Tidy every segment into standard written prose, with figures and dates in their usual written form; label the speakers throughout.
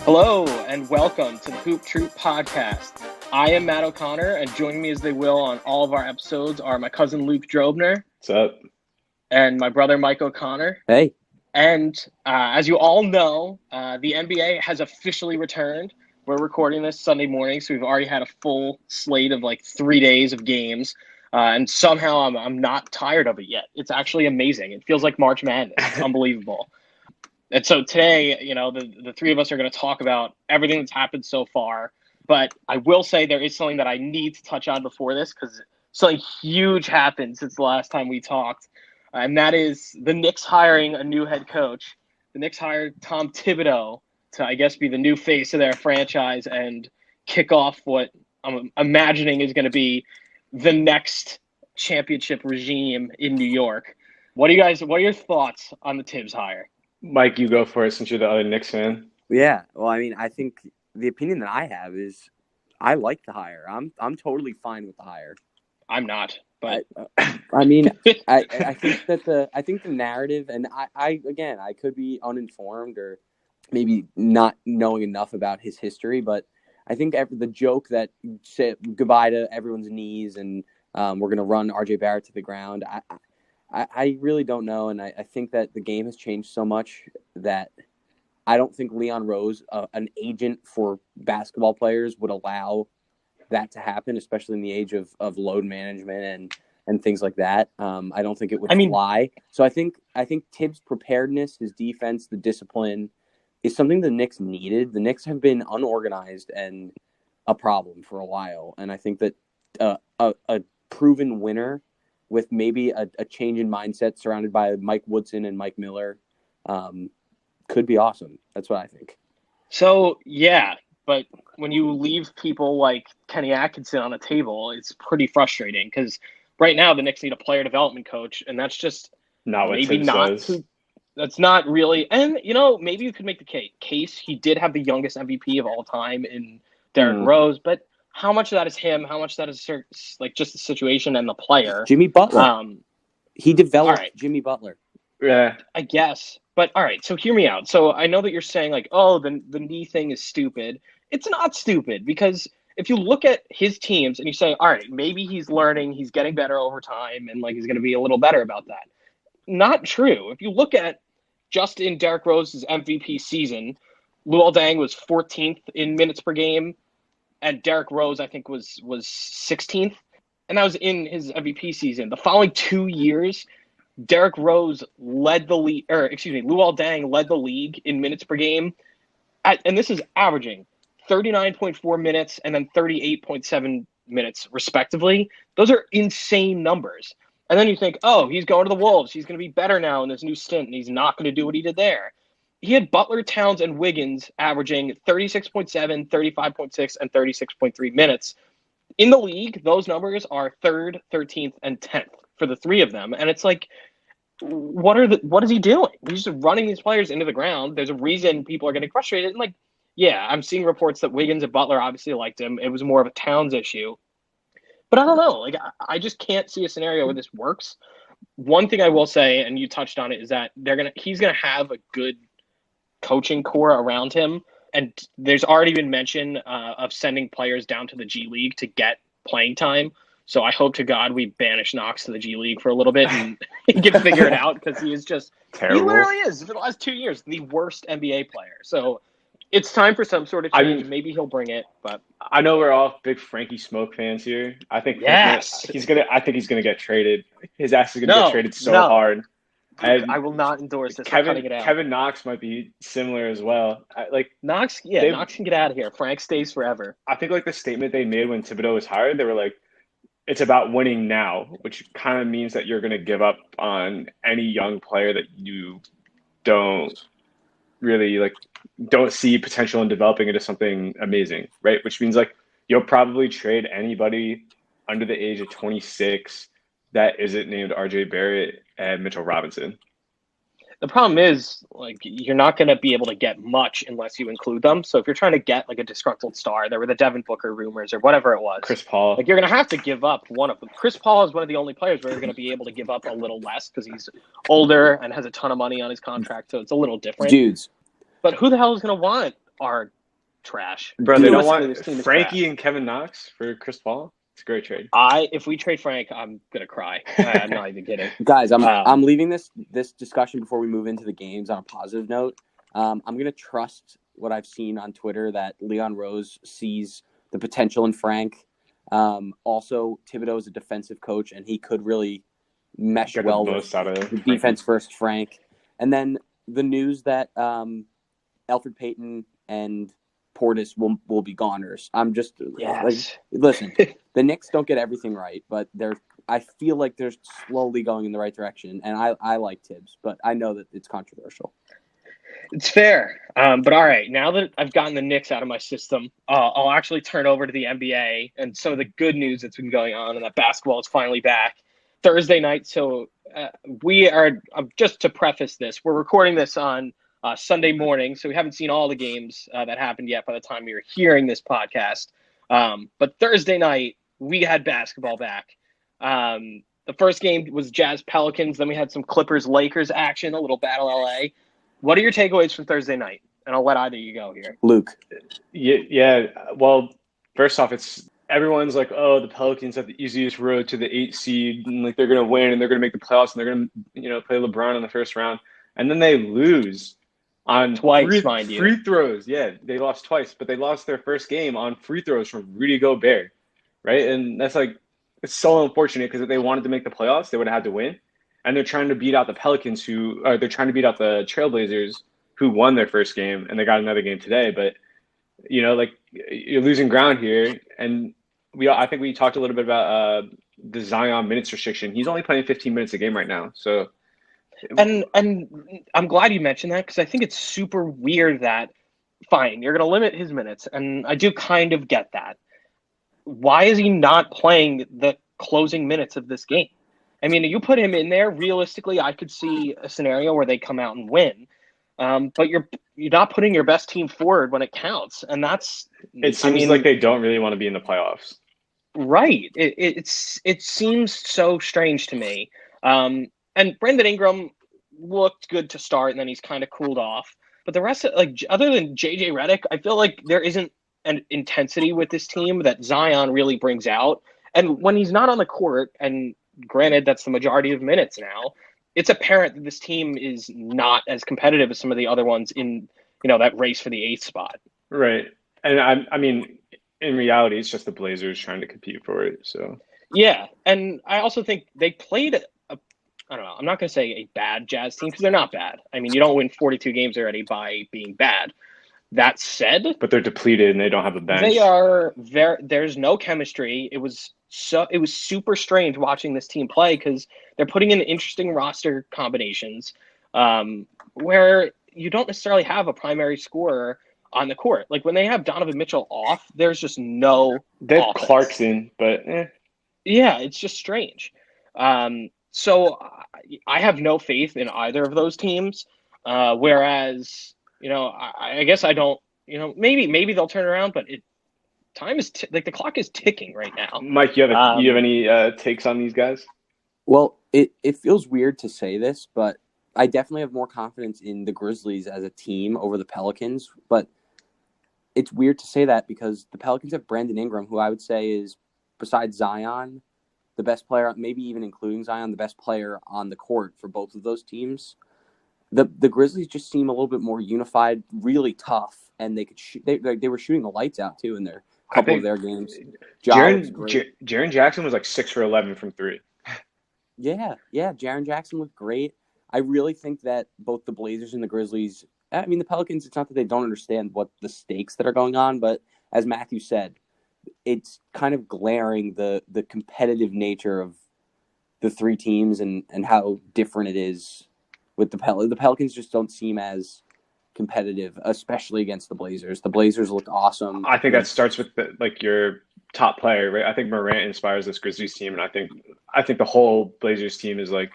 Speaker 1: Hello and welcome to the Hoop Troop Podcast. I am Matt O'Connor, and joining me as they will on all of our episodes are my cousin Luke Drobner.
Speaker 2: What's up?
Speaker 1: And my brother Mike O'Connor.
Speaker 3: Hey.
Speaker 1: And as you all know, the NBA has officially returned. We're recording this Sunday morning, so we've already had a full slate of like 3 days of games. And somehow I'm not tired of it yet. It's actually amazing. It feels like March Madness. It's unbelievable. And so today, the three of us are going to talk about everything that's happened so far. But I will say there is something that I need to touch on before this because something huge happened since the last time we talked. And that is the Knicks hiring a new head coach. The Knicks hired Tom Thibodeau to, I guess, be the new face of their franchise and kick off what I'm imagining is going to be the next championship regime in New York. What are your thoughts on the Thibs hire?
Speaker 2: Mike, you go for it since you're the other Knicks fan.
Speaker 3: Yeah, well, I mean, I think the opinion that I have is I like the hire. I'm totally fine with the hire.
Speaker 1: I'm not, but
Speaker 3: I mean, I think that the narrative, and I could be uninformed or maybe not knowing enough about his history, but I think the joke that said goodbye to everyone's knees and we're going to run RJ Barrett to the ground. I really don't know, and I think that the game has changed so much that I don't think Leon Rose, an agent for basketball players, would allow that to happen, especially in the age of load management and things like that. I don't think it would fly. So I think Thibs' preparedness, his defense, the discipline is something the Knicks needed. The Knicks have been unorganized and a problem for a while, and I think that a proven winner with maybe a change in mindset surrounded by Mike Woodson and Mike Miller could be awesome. That's what I think.
Speaker 1: So, yeah, but when you leave people like Kenny Atkinson on the table, it's pretty frustrating because right now the Knicks need a player development coach, and that's just
Speaker 2: not what
Speaker 1: maybe
Speaker 2: Thibs
Speaker 1: not.
Speaker 2: does.
Speaker 1: That's not really. And, maybe you could make the case. He did have the youngest MVP of all time in Derrick Rose, but how much of that is him? How much of that is like just the situation and the player?
Speaker 3: Jimmy Butler. He developed Jimmy Butler.
Speaker 2: Yeah,
Speaker 1: I guess. But all right, so hear me out. So I know that you're saying like, oh, the knee thing is stupid. It's not stupid because if you look at his teams and you say, all right, maybe he's learning, he's getting better over time, and like he's going to be a little better about that. Not true. If you look at just in Derrick Rose's MVP season, Luol Deng was 14th in minutes per game. And Derrick Rose, I think, was 16th. And that was in his MVP season. The following 2 years, Derrick Rose led the league, Luol Deng led the league in minutes per game. And this is averaging 39.4 minutes and then 38.7 minutes, respectively. Those are insane numbers. And then you think, oh, he's going to the Wolves. He's going to be better now in this new stint, and he's not going to do what he did there. He had Butler, Towns, and Wiggins averaging 36.7, 35.6, and 36.3 minutes. In the league, those numbers are 3rd, 13th, and 10th for the three of them. And it's like, what is he doing? He's just running these players into the ground. There's a reason people are getting frustrated. And like, yeah, I'm seeing reports that Wiggins and Butler obviously liked him. It was more of a Towns issue. But I don't know. Like, I just can't see a scenario where this works. One thing I will say, and you touched on it, is that he's gonna have a good coaching core around him, and there's already been mention of sending players down to the G League to get playing time. So I hope to God we banish Knox to the G League for a little bit and get figure it out because he is just
Speaker 2: terrible.
Speaker 1: He literally is for the last 2 years the worst NBA player. So it's time for some sort of change. I mean, maybe he'll bring it, but
Speaker 2: I know we're all big Frankie Smoke fans here. I think he's gonna get traded. His ass is gonna get traded so hard.
Speaker 1: I will not endorse this.
Speaker 2: Kevin Knox might be similar as well.
Speaker 1: Knox can get out of here. Frank stays forever.
Speaker 2: I think like the statement they made when Thibodeau was hired, they were like, it's about winning now, which kind of means that you're going to give up on any young player that you don't really don't see potential in developing into something amazing, right? Which means like you'll probably trade anybody under the age of 26 that isn't named RJ Barrett and Mitchell Robinson.
Speaker 1: The problem is, like, you're not going to be able to get much unless you include them. So if you're trying to get, like, a disgruntled star, there were the Devin Booker rumors or whatever it was.
Speaker 2: Chris Paul.
Speaker 1: Like, you're going to have to give up one of them. Chris Paul is one of the only players where you're going to be able to give up a little less because he's older and has a ton of money on his contract, so it's a little different.
Speaker 3: Dudes.
Speaker 1: But who the hell is going to want are trash.
Speaker 2: Bro, they don't
Speaker 1: Realistically,
Speaker 2: want
Speaker 1: this team is
Speaker 2: Frankie
Speaker 1: trash.
Speaker 2: and Kevin Knox for Chris Paul. It's a great trade.
Speaker 1: If we trade Frank, I'm gonna cry. I'm not even kidding.
Speaker 3: Guys, I'm leaving this discussion before we move into the games on a positive note. I'm gonna trust what I've seen on Twitter that Leon Rose sees the potential in Frank. Also, Thibodeau is a defensive coach, and he could really mesh
Speaker 2: Get
Speaker 3: well
Speaker 2: the
Speaker 3: with
Speaker 2: most out of
Speaker 3: the defense first Frank. And then the news that Elfrid Payton and Portis will be goners. I'm just listen. The Knicks don't get everything right, but I feel like they're slowly going in the right direction, and I like Thibs, but I know that it's controversial.
Speaker 1: It's fair. But all right, now that I've gotten the Knicks out of my system, I'll actually turn over to the NBA and some of the good news that's been going on, and that basketball is finally back Thursday night. So we are, just to preface this, we're recording this on Sunday morning, so we haven't seen all the games that happened yet by the time you're hearing this podcast. But Thursday night, we had basketball back. The first game was Jazz Pelicans. Then we had some Clippers Lakers action, a little Battle LA. What are your takeaways from Thursday night? And I'll let either you go here.
Speaker 3: Luke.
Speaker 2: Yeah. Well, first off, everyone's like, oh, the Pelicans have the easiest road to the 8th seed, and like they're gonna win and they're gonna make the playoffs and they're gonna play LeBron in the first round, and then they lose on
Speaker 1: twice, mind you.
Speaker 2: Free throws. Yeah, they lost twice, but they lost their first game on free throws from Rudy Gobert, right? And that's it's so unfortunate because if they wanted to make the playoffs, they would have had to win. And they're trying to beat out the Pelicans they're trying to beat out the Trailblazers who won their first game, and they got another game today. But, you're losing ground here. And I think we talked a little bit about the Zion minutes restriction. He's only playing 15 minutes a game right now. So,
Speaker 1: and I'm glad you mentioned that because I think it's super weird that, fine, you're going to limit his minutes. And I do kind of get that. Why is he not playing the closing minutes of this game? I mean, you put him in there, realistically, I could see a scenario where they come out and win. But you're not putting your best team forward when it counts. And
Speaker 2: it seems like they don't really want to be in the playoffs.
Speaker 1: Right. It seems so strange to me. And Brandon Ingram looked good to start, and then he's kind of cooled off. But the rest, other than JJ Redick, I feel like there isn't an intensity with this team that Zion really brings out. And when he's not on the court, and granted, that's the majority of minutes now, it's apparent that this team is not as competitive as some of the other ones in, that race for the 8th spot.
Speaker 2: Right. And I mean, in reality, it's just the Blazers trying to compete for it. So
Speaker 1: yeah. And I also think they played I don't know, I'm not going to say a bad Jazz team because they're not bad. I mean, you don't win 42 games already by being bad. That said,
Speaker 2: but they're depleted and they don't have a bench.
Speaker 1: They are there's no chemistry. It was super strange watching this team play because they're putting in interesting roster combinations where you don't necessarily have a primary scorer on the court. Like when they have Donovan Mitchell off, there's just no.
Speaker 2: They have Clarkson, but
Speaker 1: yeah, it's just strange. So I have no faith in either of those teams. Whereas, I guess I don't. Maybe they'll turn around, but time is the clock is ticking right now.
Speaker 2: Mike, you have any takes on these guys?
Speaker 3: Well, it feels weird to say this, but I definitely have more confidence in the Grizzlies as a team over the Pelicans. But it's weird to say that because the Pelicans have Brandon Ingram, who I would say is, besides Zion, the best player, maybe even including Zion, the best player on the court for both of those teams. The Grizzlies just seem a little bit more unified, really tough, and they could they were shooting the lights out too in their couple of their games.
Speaker 2: Jaren Jackson was like 6 for 11 from 3.
Speaker 3: Yeah, Jaren Jackson looked great. I really think that both the Blazers and the Grizzlies, I mean, the Pelicans, it's not that they don't understand what the stakes that are going on, but as Matthew said, it's kind of glaring the competitive nature of the three teams and how different it is with the Pelicans. The Pelicans just don't seem as competitive, especially against the Blazers. The Blazers looked awesome.
Speaker 2: I think that starts with your top player, right? I think Morant inspires this Grizzlies team, and I think the whole Blazers team is like,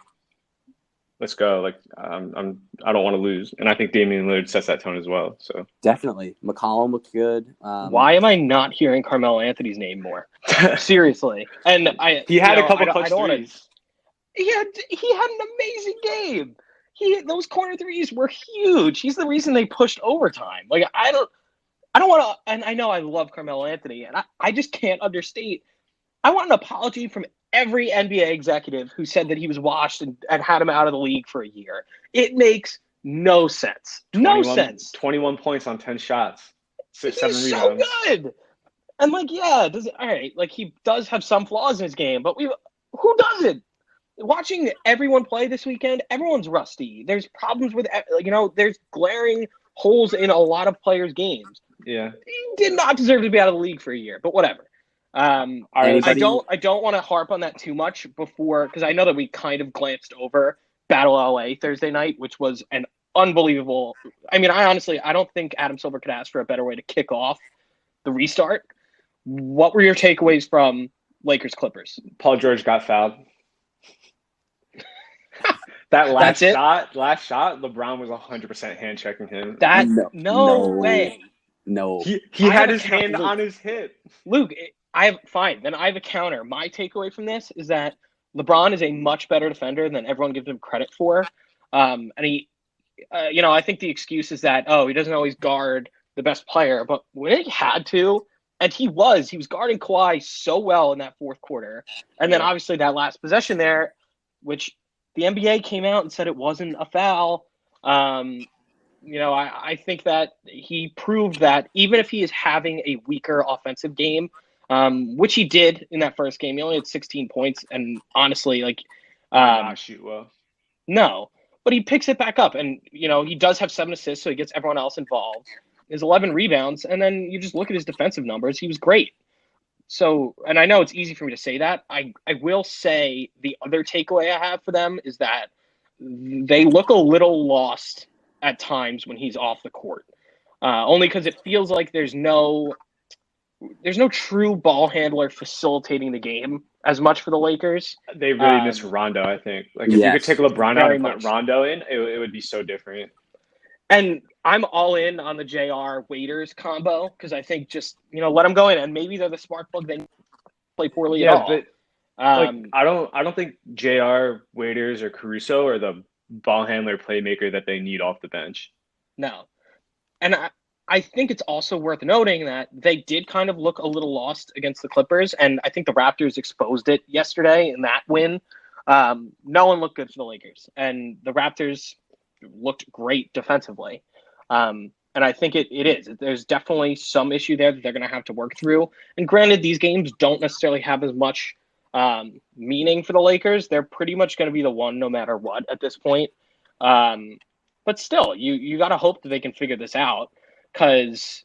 Speaker 2: let's go. Like I don't want to lose, and I think Damian Lillard sets that tone as well. So definitely,
Speaker 3: McCollum looked good.
Speaker 1: Why am I not hearing Carmelo Anthony's name more? Seriously, and
Speaker 2: he had a couple clutch threes.
Speaker 1: He had an amazing game. Those corner threes were huge. He's the reason they pushed overtime. Like I don't want to, and I know I love Carmelo Anthony, and I just can't understate. I want an apology from every NBA executive who said that he was washed and had him out of the league for a year. It makes no sense. No
Speaker 2: 21,
Speaker 1: sense.
Speaker 2: 21 points on 10 shots,
Speaker 1: He's
Speaker 2: 7
Speaker 1: so
Speaker 2: rebounds.
Speaker 1: good. And all right, he does have some flaws in his game, but who doesn't? Watching everyone play this weekend, everyone's rusty. There's problems with, there's glaring holes in a lot of players' games.
Speaker 2: Yeah.
Speaker 1: He did not deserve to be out of the league for a year, but whatever. I don't want to harp on that too much because I know that we kind of glanced over Battle LA Thursday night, which was an unbelievable. I mean, I don't think Adam Silver could ask for a better way to kick off the restart. What were your takeaways from Lakers Clippers?
Speaker 2: Paul George got fouled. That last shot, LeBron was 100% hand checking him.
Speaker 1: No way.
Speaker 3: No.
Speaker 2: He had his hand on his hip.
Speaker 1: Luke, fine. Then I have a counter. My takeaway from this is that LeBron is a much better defender than everyone gives him credit for. And he, I think the excuse is that, he doesn't always guard the best player. But when he had to, and he was guarding Kawhi so well in that fourth quarter. And then obviously that last possession there, which the NBA came out and said it wasn't a foul. I think that he proved that even if he is having a weaker offensive game, which he did in that first game, he only had 16 points. And honestly,
Speaker 2: not shoot well.
Speaker 1: No, but he picks it back up. And, he does have 7 assists, so he gets everyone else involved. His 11 rebounds. And then you just look at his defensive numbers. He was great. So, and I know it's easy for me to say that. I will say the other takeaway I have for them is that they look a little lost at times when he's off the court. Only because it feels like there's no true ball handler facilitating the game as much for the Lakers.
Speaker 2: They really miss Rondo, I think. If you could take LeBron out and put Rondo in, it would be so different.
Speaker 1: And I'm all in on the JR Waiters combo because I think just, let them go in and maybe they're the spark plug they play poorly at all.
Speaker 2: But I don't think JR Waiters or Caruso are the ball handler playmaker that they need off the bench.
Speaker 1: No. And I think it's also worth noting that they did kind of look a little lost against the Clippers, and I think the Raptors exposed it yesterday in that win. No one looked good for the Lakers, and the Raptors looked great defensively. And I think it is. There's definitely some issue there that they're going to have to work through. And granted, these games don't necessarily have as much meaning for the Lakers. They're pretty much going to be the one no matter what at this point. But still, you got to hope that they can figure this out because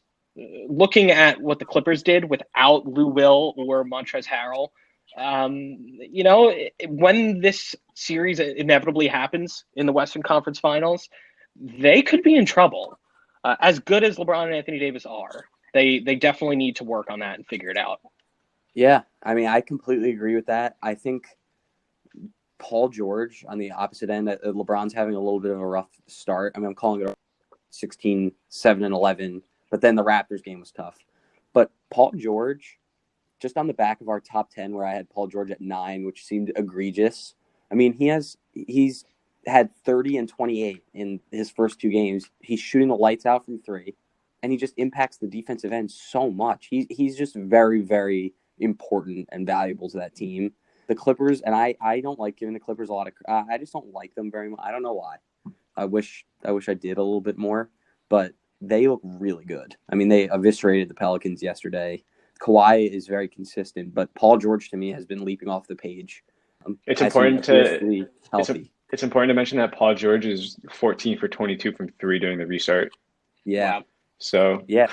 Speaker 1: looking at what the Clippers did without Lou Will or Montrezl Harrell, when this series inevitably happens in the Western Conference Finals, they could be in trouble. As good as LeBron and Anthony Davis are, they definitely need to work on that and figure it out.
Speaker 3: Yeah, I mean, I completely agree with that. I think Paul George on the opposite end, LeBron's having a little bit of a rough start. I mean, I'm calling it 16, 7, and 11, but then the Raptors game was tough. But Paul George, just on the back of our top 10 where I had Paul George at 9, which seemed egregious. I mean, he's had 30 and 28 in his first 2 games. He's shooting the lights out from 3, and he just impacts the defensive end so much. He's just very, very important and valuable to that team. The Clippers, and I don't like giving the Clippers a lot of I just don't like them very much. I don't know why. I wish I did a little bit more, but they look really good. I mean, they eviscerated the Pelicans yesterday. Kawhi is very consistent, but Paul George to me has been leaping off the page.
Speaker 2: It's important to it's important to mention that Paul George is 14 for 22 from 3 during the restart.
Speaker 3: Yeah.
Speaker 1: Wow.
Speaker 2: So
Speaker 3: yeah,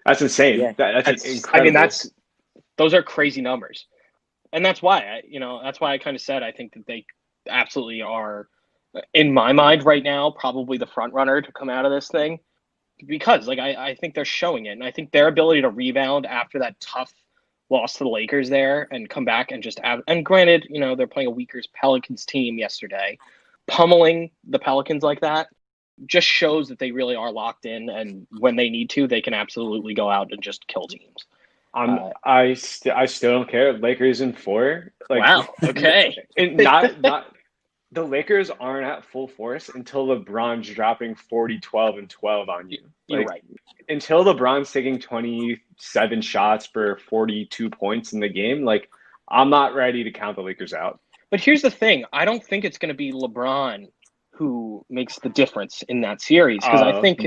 Speaker 2: that's insane.
Speaker 3: Yeah.
Speaker 2: That's incredible.
Speaker 1: I mean, those are crazy numbers, and that's why I kind of said I think that they absolutely are, in my mind right now, probably the front runner to come out of this thing, because I think they're showing it, and I think their ability to rebound after that tough loss to the Lakers there and come back and just add, and granted, they're playing a weaker Pelicans team yesterday, pummeling the Pelicans like that just shows that they really are locked in, and when they need to, they can absolutely go out and just kill teams.
Speaker 2: I still don't care. Lakers in 4.
Speaker 1: Wow. Okay.
Speaker 2: not the Lakers aren't at full force until LeBron's dropping 40, 12, and 12 on you.
Speaker 1: You're right.
Speaker 2: Until LeBron's taking 27 shots for 42 points in the game, like, I'm not ready to count the Lakers out.
Speaker 1: But here's the thing. I don't think it's going to be LeBron who makes the difference in that series because I think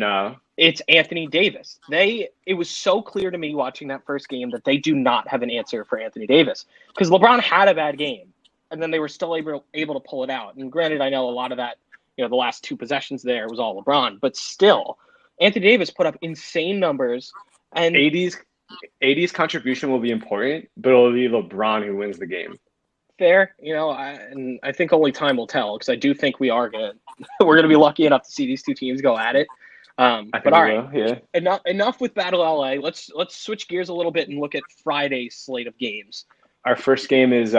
Speaker 1: it's Anthony Davis. It was so clear to me watching that first game that they do not have an answer for Anthony Davis because LeBron had a bad game, and then they were still able to pull it out. And granted, I know a lot of that, the last two possessions there was all LeBron, but still, Anthony Davis put up insane numbers. And
Speaker 2: AD's contribution will be important, but it'll be LeBron who wins the game.
Speaker 1: Fair, and I think only time will tell because I do think we're gonna be lucky enough to see these two teams go at it. But all right,
Speaker 2: yeah.
Speaker 1: Enough with Battle LA. Let's switch gears a little bit and look at Friday's slate of games.
Speaker 2: Our first game is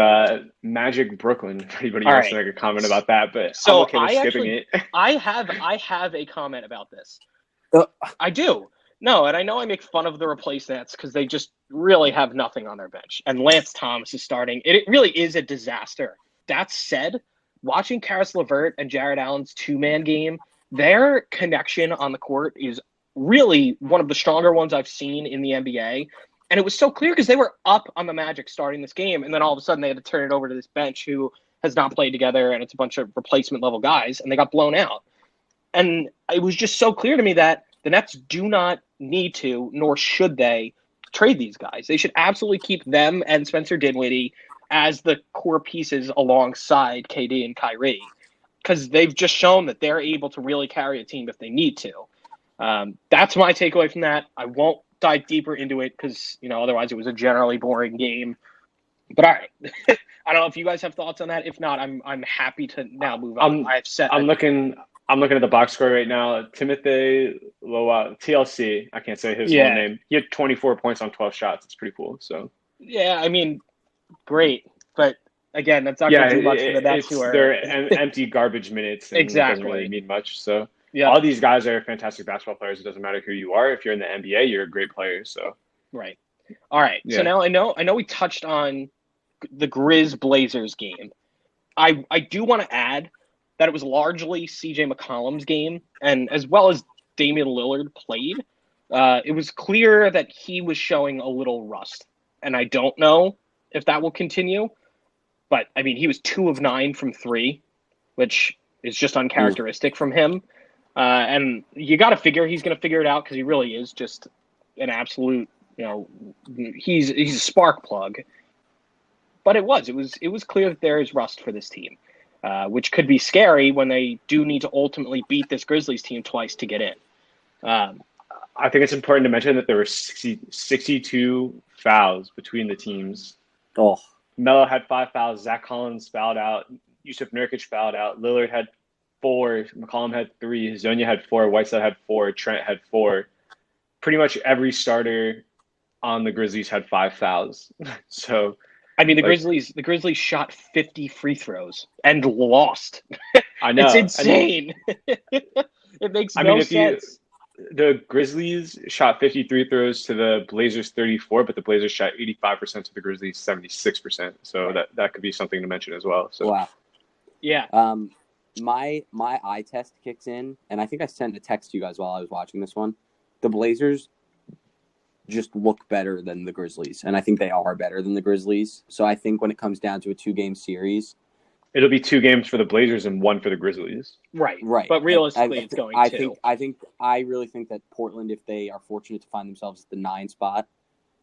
Speaker 2: Magic Brooklyn. If anybody wants to make a comment about that, but
Speaker 1: so
Speaker 2: I'm okay with skipping it.
Speaker 1: I have a comment about this. I do. No, and I know I make fun of the replacements because they just really have nothing on their bench. And Lance Thomas is starting. It really is a disaster. That said, watching Karis LeVert and Jared Allen's two-man game, their connection on the court is really one of the stronger ones I've seen in the NBA. And it was so clear because they were up on the Magic starting this game, and then all of a sudden they had to turn it over to this bench who has not played together, and it's a bunch of replacement-level guys, and they got blown out. And it was just so clear to me that the Nets do not need to, nor should they, trade these guys. They should absolutely keep them and Spencer Dinwiddie as the core pieces alongside KD and Kyrie because they've just shown that they're able to really carry a team if they need to. That's my takeaway from that. I won't dive deeper into it because, otherwise it was a generally boring game. But all right. I don't know if you guys have thoughts on that. If not, I'm happy to now move on.
Speaker 2: I'm looking at the box score right now. Timothy Loa, TLC, I can't say his full name. He had 24 points on 12 shots. It's pretty cool. So
Speaker 1: yeah, I mean, great. But again, that's not going to do much for the Nets.
Speaker 2: They're empty garbage minutes. And
Speaker 1: exactly.
Speaker 2: It doesn't really mean much. So all these guys are fantastic basketball players. It doesn't matter who you are. If you're in the NBA, you're a great player. So
Speaker 1: right. All right. Yeah. So now I know we touched on the Grizz Blazers game. I do want to add that it was largely C.J. McCollum's game, and as well as Damian Lillard played, it was clear that he was showing a little rust. And I don't know if that will continue, but, I mean, he was 2 of 9 from 3, which is just uncharacteristic from him. And you got to figure he's going to figure it out because he really is just an absolute, he's a spark plug. But it was clear that there is rust for this team. Which could be scary when they do need to ultimately beat this Grizzlies team twice to get in.
Speaker 2: I think it's important to mention that there were 62 fouls between the teams.
Speaker 3: Oh,
Speaker 2: Melo had 5 fouls. Zach Collins fouled out. Yusuf Nurkic fouled out. Lillard had 4. McCollum had 3. Zonia had 4. Whiteside had 4. Trent had 4. Pretty much every starter on the Grizzlies had 5 fouls. So.
Speaker 1: I mean, the Grizzlies shot 50 free throws and lost.
Speaker 2: I know.
Speaker 1: It's insane. It makes no sense.
Speaker 2: The Grizzlies shot 53 throws to the Blazers 34, but the Blazers shot 85% to the Grizzlies 76%. So that could be something to mention as well. So
Speaker 3: wow.
Speaker 1: Yeah.
Speaker 3: My eye test kicks in, and I think I sent a text to you guys while I was watching this one. The Blazers just look better than the Grizzlies, and I think they are better than the Grizzlies. So I think when it comes down to a 2-game series,
Speaker 2: it'll be 2 games for the Blazers and 1 for the Grizzlies.
Speaker 1: Right. But realistically, it's going to.
Speaker 3: I really think that Portland, if they are fortunate to find themselves at the 9 spot,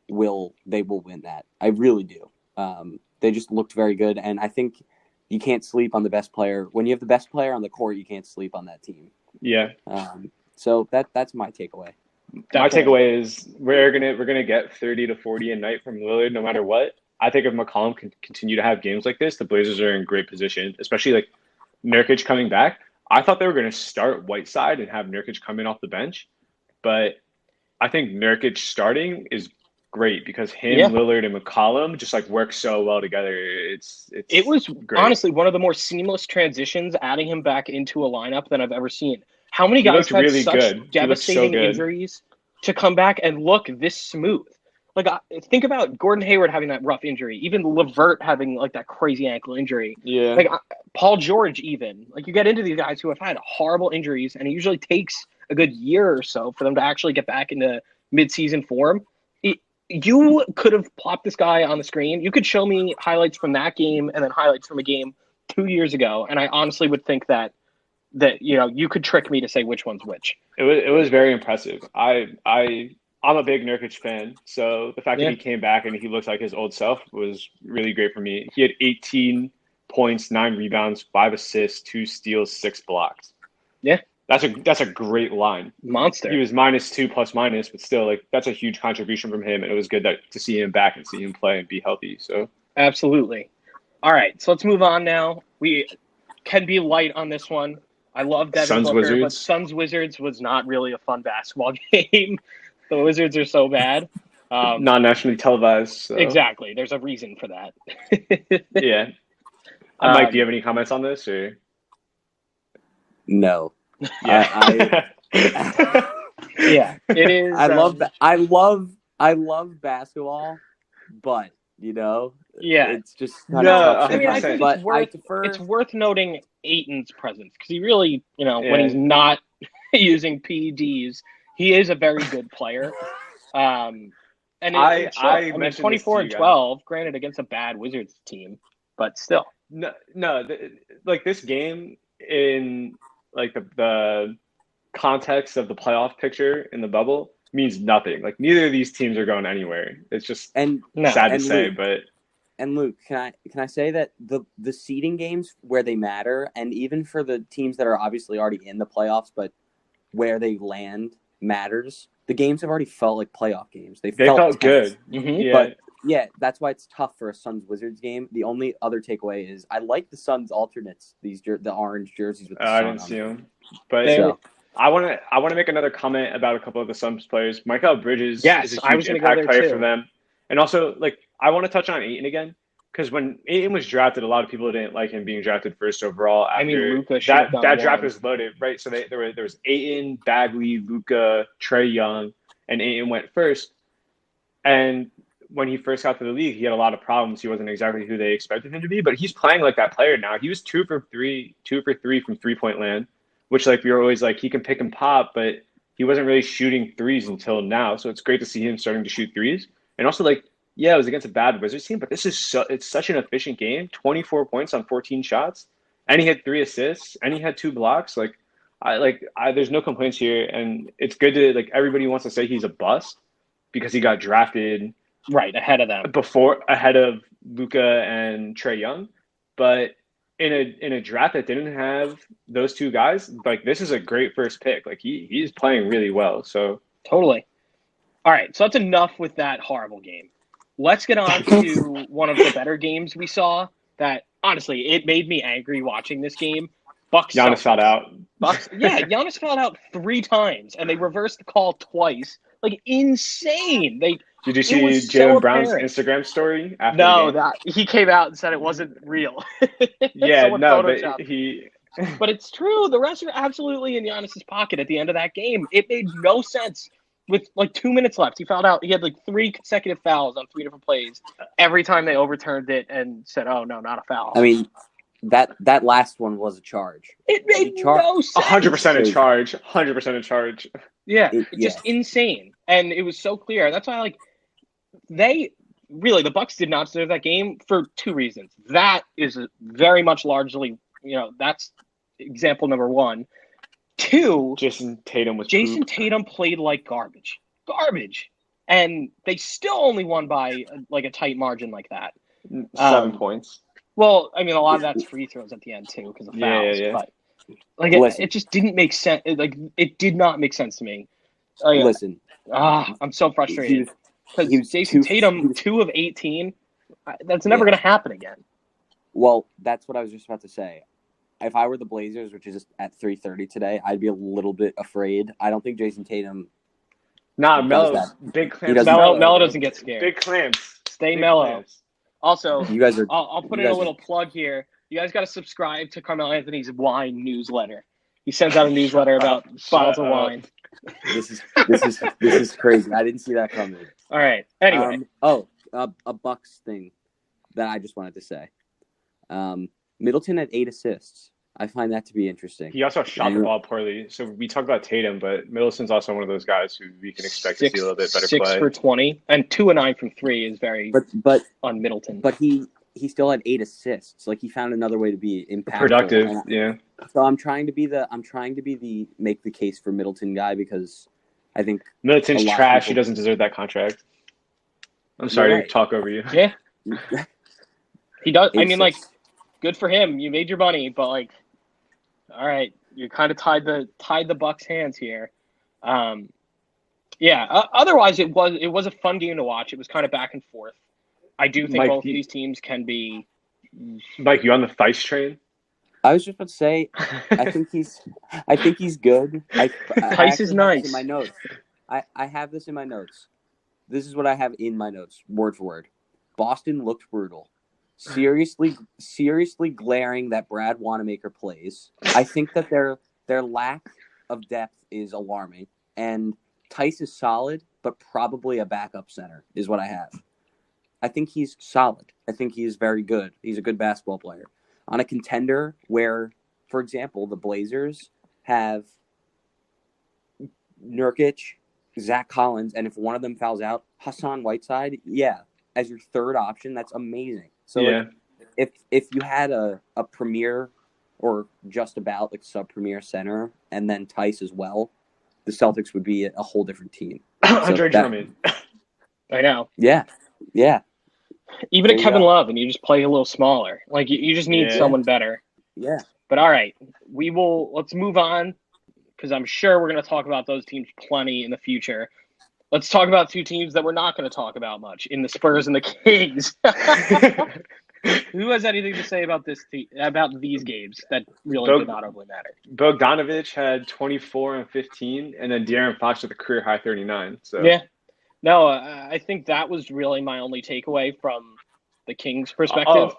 Speaker 3: they will win that. I really do. They just looked very good, and I think you can't sleep on the best player. When you have the best player on the court, you can't sleep on that team.
Speaker 2: Yeah.
Speaker 3: So that's my takeaway.
Speaker 2: My takeaway is we're gonna get 30 to 40 a night from Lillard no matter what. I think if McCollum can continue to have games like this, the Blazers are in great position, especially like Nurkic coming back. I thought they were going to start Whiteside and have Nurkic come in off the bench, but I think Nurkic starting is great because Lillard, and McCollum just like work so well together. It
Speaker 1: was
Speaker 2: great.
Speaker 1: Honestly one of the more seamless transitions adding him back into a lineup than I've ever seen. How many guys had really such devastating injuries to come back and look this smooth? Like, think about Gordon Hayward having that rough injury. Even LeVert having, like, that crazy ankle injury.
Speaker 2: Yeah.
Speaker 1: Like, Paul George even. Like, you get into these guys who have had horrible injuries, and it usually takes a good year or so for them to actually get back into midseason form. You could have plopped this guy on the screen. You could show me highlights from that game and then highlights from a game 2 years ago, and I honestly would think that you could trick me to say which one's which.
Speaker 2: It was very impressive. I'm a big Nurkic fan, so the fact that he came back and he looks like his old self was really great for me. He had 18 points, 9 rebounds, 5 assists, 2 steals, 6 blocks.
Speaker 1: Yeah.
Speaker 2: That's a great line.
Speaker 1: Monster.
Speaker 2: He was -2 ±, but still, like, that's a huge contribution from him, and it was good to see him back and see him play and be healthy. So
Speaker 1: absolutely. All right, so let's move on now. We can be light on this one. I love Devin
Speaker 2: Suns
Speaker 1: Booker,
Speaker 2: Wizards.
Speaker 1: but Suns Wizards was not really a fun basketball game. The Wizards are so bad.
Speaker 2: Not nationally televised. So.
Speaker 1: Exactly. There's a reason for that.
Speaker 2: Yeah. Mike, do you have any comments on this? Or?
Speaker 3: No.
Speaker 2: Yeah.
Speaker 1: Yeah, it is.
Speaker 3: I love basketball, but it's just kind
Speaker 2: of
Speaker 1: I mean, I think it's worth noting Ayton's presence because he really, when he's not using PEDs, he is a very good player. And I mean, 24 and 12, granted against a bad Wizards team, but still.
Speaker 2: No, like this game in like the context of the playoff picture in the bubble means nothing. Like neither of these teams are going anywhere. It's just sad to say, but.
Speaker 3: And Luke, can I say that the seeding games where they matter, and even for the teams that are obviously already in the playoffs, but where they land matters. The games have already felt like playoff games. They felt
Speaker 2: good.
Speaker 1: Mm-hmm.
Speaker 2: Yeah.
Speaker 3: But yeah, that's why it's tough for a Suns Wizards game. The only other takeaway is I like the Suns alternates, the orange jerseys with the sun.
Speaker 2: I didn't see them, but I want to make another comment about a couple of the Suns players. Mikal Bridges is a huge impact player for them, and also like I want to touch on Ayton again because when Ayton was drafted, a lot of people didn't like him being drafted first overall.
Speaker 1: I mean, Luka
Speaker 2: that draft was loaded, right? So there was Ayton, Bagley, Luka, Trae Young, and Ayton went first. And when he first got to the league, he had a lot of problems. He wasn't exactly who they expected him to be, but he's playing like that player now. He was 2 for 3 from 3-point land, which like we were always like he can pick and pop, but he wasn't really shooting threes until now. So it's great to see him starting to shoot threes. And also like, yeah, it was against a bad Wizards team, but it's such an efficient game. 24 points on 14 shots, and he had 3 assists, and he had 2 blocks. There's no complaints here, and it's good to like everybody wants to say he's a bust because he got drafted
Speaker 1: right ahead of them
Speaker 2: ahead of Luka and Trae Young, but in a draft that didn't have those 2 guys, like this is a great first pick. Like he's playing really well. So
Speaker 1: totally. All right, so that's enough with that horrible game. Let's get on to one of the better games we saw that, honestly, it made me angry watching this game. Bucks.
Speaker 2: Giannis fouled out.
Speaker 1: Giannis fouled out 3 times, and they reversed the call twice. Like, insane.
Speaker 2: Did you see Jaylen Brown's Instagram story after the game?
Speaker 1: He came out and said it wasn't real.
Speaker 2: Yeah,
Speaker 1: But it's true. The refs are absolutely in Giannis's pocket at the end of that game. It made no sense. With like 2 minutes left, he fouled out. He had like 3 consecutive fouls on 3 different plays. Every time they overturned it and said, "Oh no, not a foul."
Speaker 3: I mean, that last one was a charge.
Speaker 1: It made no sense.
Speaker 2: 100% a charge. 100% a charge.
Speaker 1: Yeah, just insane. And it was so clear. That's why, like, the Bucks did not deserve that game for 2 reasons. That is very much largely, that's example number 1. 2,
Speaker 2: Jason Tatum
Speaker 1: played like garbage, and they still only won by like a tight margin like that.
Speaker 2: 7 points.
Speaker 1: Well, I mean, a lot of that's free throws at the end too because of fouls.
Speaker 2: Yeah.
Speaker 1: But like, it just didn't make sense. Like, it did not make sense to me.
Speaker 3: Listen,
Speaker 1: I'm so frustrated because Jason Tatum 2 of 18. That's never going to happen again.
Speaker 3: Well, that's what I was just about to say. If I were the Blazers, which is at 3:30 today, I'd be a little bit afraid. I don't think Jason Tatum.
Speaker 2: Melo, big clamps.
Speaker 1: Melo doesn't get scared.
Speaker 2: Big clamps.
Speaker 1: Stay mellow. Also,
Speaker 3: you guys are.
Speaker 1: I'll put in a little plug here. You guys got to subscribe to Carmelo Anthony's wine newsletter. He sends out a newsletter about bottles of wine.
Speaker 3: This is crazy. I didn't see that coming.
Speaker 1: All right. Anyway.
Speaker 3: A Bucks thing that I just wanted to say. Middleton had 8 assists. I find that to be interesting.
Speaker 2: He also shot the ball poorly. So we talk about Tatum, but Middleton's also one of those guys who we can expect to see a little bit better
Speaker 1: six
Speaker 2: play.
Speaker 1: for 20 and 2 of 9 from 3 is very
Speaker 3: but
Speaker 1: on Middleton.
Speaker 3: But he still had 8 assists. Like he found another way to be impactful.
Speaker 2: Productive, yeah.
Speaker 3: So I'm trying to be the make the case for Middleton guy because I think
Speaker 2: Middleton's trash. He doesn't deserve that contract. I'm sorry to talk over you.
Speaker 1: Yeah. He does. I mean, like, good for him. You made your money, but like, all right, you kind of tied the Bucks' hands here. Otherwise, it was a fun game to watch. It was kind of back and forth. I do think both of these teams can be.
Speaker 2: Mike, you on the Theis train?
Speaker 3: I was just about to say, I think he's good.
Speaker 1: Theis is nice.
Speaker 3: In my notes, I have this in my notes. This is what I have in my notes, word for word. Boston looked brutal. Seriously glaring that Brad Wanamaker plays. I think that their lack of depth is alarming. And Theis is solid, but probably a backup center is what I have. I think he's solid. I think he's very good. He's a good basketball player. On a contender where, for example, the Blazers have Nurkic, Zach Collins, and if one of them fouls out, Hassan Whiteside, as your third option, that's amazing. So if you had a premier or just about like sub-premier center and then Theis as well, the Celtics would be a whole different team.
Speaker 2: Andre Drummond.
Speaker 1: I know.
Speaker 3: Yeah.
Speaker 1: Even a Kevin Love, and you just play a little smaller. Like you just need someone better.
Speaker 3: Yeah.
Speaker 1: But all right, let's move on because I'm sure we're going to talk about those teams plenty in the future. Let's talk about 2 teams that we're not going to talk about much in the Spurs and the Kings. Who has anything to say about about these games that really did not overly matter?
Speaker 2: Bogdanovich had 24 and 15, and then De'Aaron Fox with a career high 39. So
Speaker 1: yeah. No, I think that was really my only takeaway from the Kings' perspective.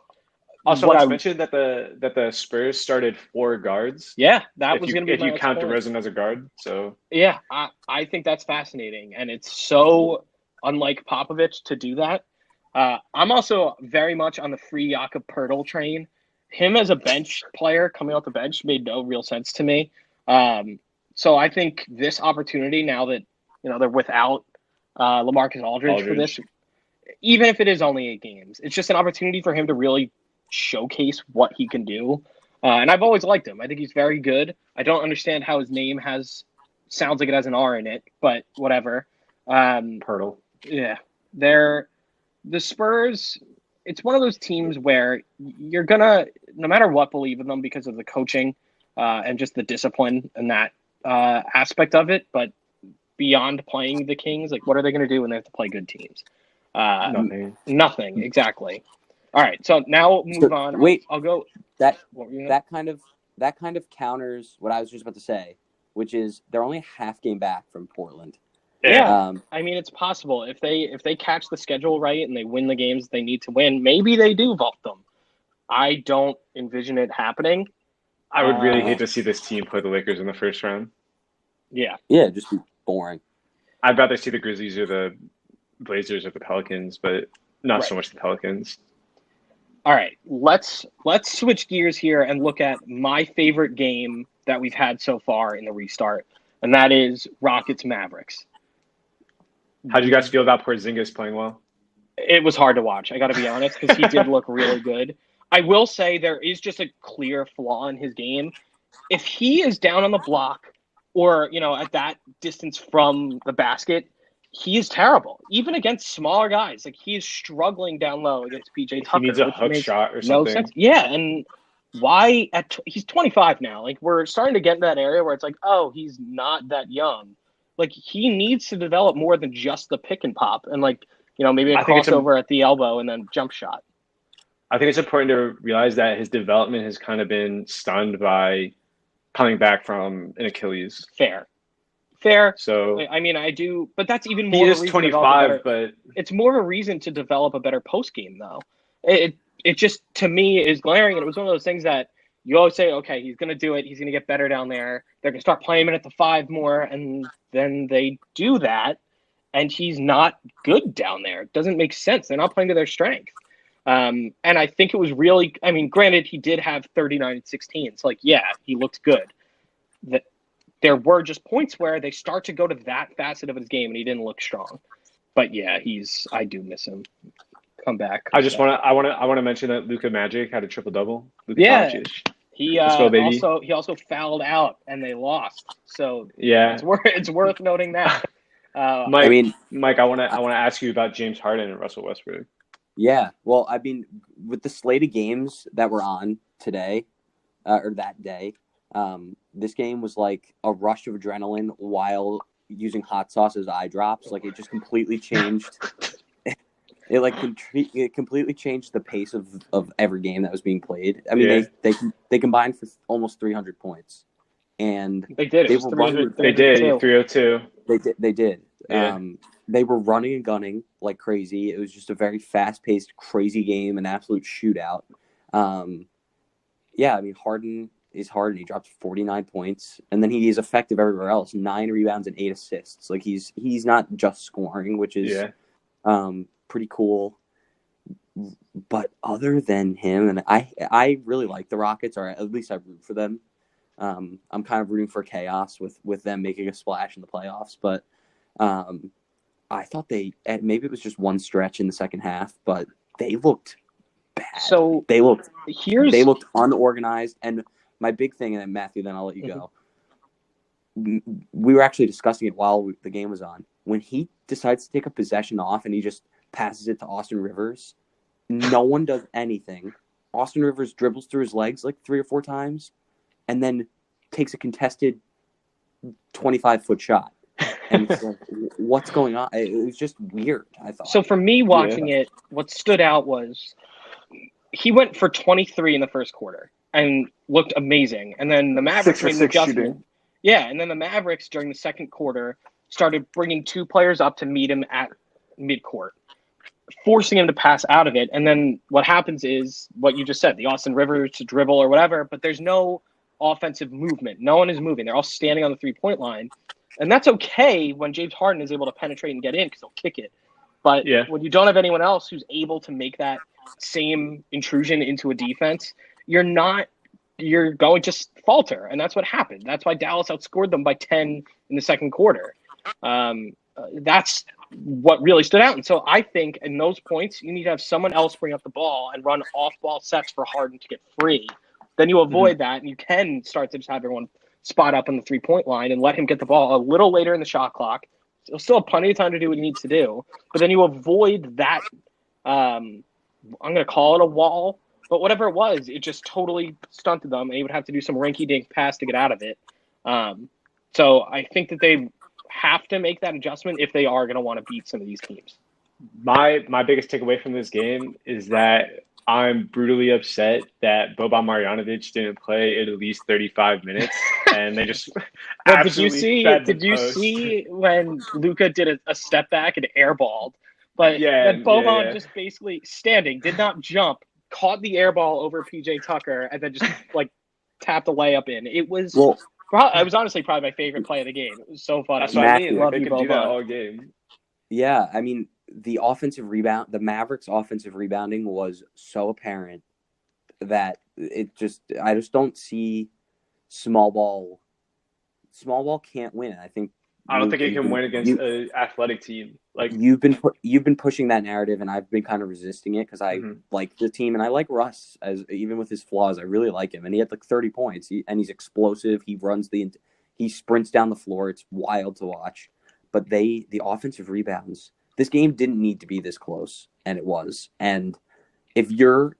Speaker 2: Also, let's mention that the Spurs started 4 guards.
Speaker 1: Yeah, that was going to be
Speaker 2: if you count DeRozan as a guard. So
Speaker 1: yeah, I think that's fascinating, and it's so unlike Popovich to do that. I'm also very much on the free Jakob Poeltl train. Him as a bench player coming off the bench made no real sense to me. So I think this opportunity now that they're without LaMarcus Aldridge for this, even if it is only 8 games, it's just an opportunity for him to really showcase what he can do. And I've always liked him. I think he's very good. I don't understand how his name sounds like it has an R in it, but whatever.
Speaker 2: Poeltl.
Speaker 1: Yeah. The Spurs, it's one of those teams where you're going to, no matter what, believe in them because of the coaching and just the discipline and that aspect of it. But beyond playing the Kings, like what are they going to do when they have to play good teams? Nothing. Exactly. All right. So now we'll move on.
Speaker 3: Wait,
Speaker 1: I'll go.
Speaker 3: That kind of counters what I was just about to say, which is they're only a half game back from Portland.
Speaker 1: Yeah, I mean it's possible if they catch the schedule right and they win the games they need to win, maybe they do vault them. I don't envision it happening.
Speaker 2: I would really hate to see this team play the Lakers in the first round.
Speaker 1: Yeah,
Speaker 3: just be boring.
Speaker 2: I'd rather see the Grizzlies or the Blazers or the Pelicans, but not so much the Pelicans.
Speaker 1: All right, let's switch gears here and look at my favorite game that we've had so far in the restart, and that is Rockets Mavericks.
Speaker 2: How did you guys feel about Porzingis playing well?
Speaker 1: It was hard to watch, I got to be honest, because he did look really good. I will say there is just a clear flaw in his game. If he is down on the block or, at that distance from the basket, he is terrible. Even against smaller guys. Like, he is struggling down low against PJ Tucker.
Speaker 2: He needs a hook shot or something.
Speaker 1: No sense. Yeah, and why he's 25 now. Like, we're starting to get in that area where it's like, oh, he's not that young. Like, he needs to develop more than just the pick and pop and, maybe a crossover at the elbow and then jump shot.
Speaker 2: I think it's important to realize that his development has kind of been stunned by coming back from an Achilles.
Speaker 1: Fair.
Speaker 2: So
Speaker 1: I mean, I do, but that's even more.
Speaker 2: He is 25, but
Speaker 1: it's more of a reason to develop a better post game, though. It just, to me, is glaring, and it was one of those things that you always say, okay, he's going to do it. He's going to get better down there. They're going to start playing him at the 5 more, and then they do that, and he's not good down there. It doesn't make sense. They're not playing to their strength. And I think it was really, I mean, granted, he did have 39 and 16. So, like, yeah, he looked good. There were just points where they start to go to that facet of his game, and he didn't look strong. But yeah, I do miss him. Come back.
Speaker 2: I want to mention that Luka Magic had a triple double. Luka
Speaker 1: Yeah,
Speaker 2: Doncic.
Speaker 1: he
Speaker 2: Let's go, baby.
Speaker 1: also fouled out, and they lost. So
Speaker 2: Yeah,
Speaker 1: it's worth noting that.
Speaker 2: Mike, I want to ask you about James Harden and Russell Westbrook.
Speaker 3: Yeah, well, I mean, with the slate of games that were on today, or that day, this game was like a rush of adrenaline while using hot sauce as eye drops. Like, it just completely changed. It completely changed the pace of every game that was being played. I mean, they combined for almost 300 points, and
Speaker 1: they did.
Speaker 3: They were running.
Speaker 2: They did 302.
Speaker 3: They did.
Speaker 2: Yeah.
Speaker 3: They were running and gunning like crazy. It was just a very fast-paced, crazy game, an absolute shootout. Yeah, I mean, Harden is Harden. He dropped 49 points, and then he is effective everywhere else. 9 rebounds and 8 assists. Like, he's not just scoring, which is pretty cool. But other than him, and I really like the Rockets, or at least I root for them. I'm kind of rooting for chaos with them making a splash in the playoffs, but I thought maybe it was just one stretch in the second half, but they looked bad.
Speaker 1: So
Speaker 3: they looked unorganized. And my big thing, and then Matthew, then I'll let you go. We were actually discussing it while the game was on. When he decides to take a possession off and he just passes it to Austin Rivers, no one does anything. Austin Rivers dribbles through his legs like 3 or 4 times and then takes a contested 25-foot shot. And it's like, what's going on? It was just weird, I thought.
Speaker 1: So for me watching it, what stood out was he went for 23 in the first quarter and looked amazing. And then the Mavericks made an adjustment. Yeah, and then the Mavericks during the second quarter started bringing 2 players up to meet him at midcourt, forcing him to pass out of it. And then what happens is what you just said, the Austin Rivers to dribble or whatever, but there's no offensive movement. No one is moving. They're all standing on the 3-point line. And that's okay when James Harden is able to penetrate and get in because he'll kick it. But when you don't have anyone else who's able to make that same intrusion into a defense, you're going to falter. And that's what happened. That's why Dallas outscored them by 10 in the second quarter. That's what really stood out. And so I think in those points, you need to have someone else bring up the ball and run off-ball sets for Harden to get free. Then you avoid that, and you can start to just have everyone spot up on the 3-point line and let him get the ball a little later in the shot clock. He'll still have plenty of time to do what he needs to do. But then you avoid that, I'm going to call it a wall, but whatever it was, it just totally stunted them, and he would have to do some rinky-dink pass to get out of it. So I think that they have to make that adjustment if they are going to want to beat some of these teams.
Speaker 2: My biggest takeaway from this game is that I'm brutally upset that Boban Marjanovic didn't play at least 35 minutes, and they just
Speaker 1: did you see when Luka did a step back and airballed? But Boban just basically standing, did not jump, caught the airball over PJ Tucker, and then just like tapped a layup in. It was honestly probably my favorite play of the game. It was so fun.
Speaker 2: That's what I mean. They could do that all game.
Speaker 3: Yeah, I mean, the Mavericks' offensive rebounding was so apparent that I just don't see small ball. Small ball can't win.
Speaker 2: I don't think it can win against an athletic team. Like
Speaker 3: you've been pushing that narrative, and I've been kind of resisting it because I like the team and I like Russ even with his flaws. I really like him, and he had like 30 points. He's explosive. He sprints down the floor. It's wild to watch. But the offensive rebounds. This game didn't need to be this close, and it was. And if you're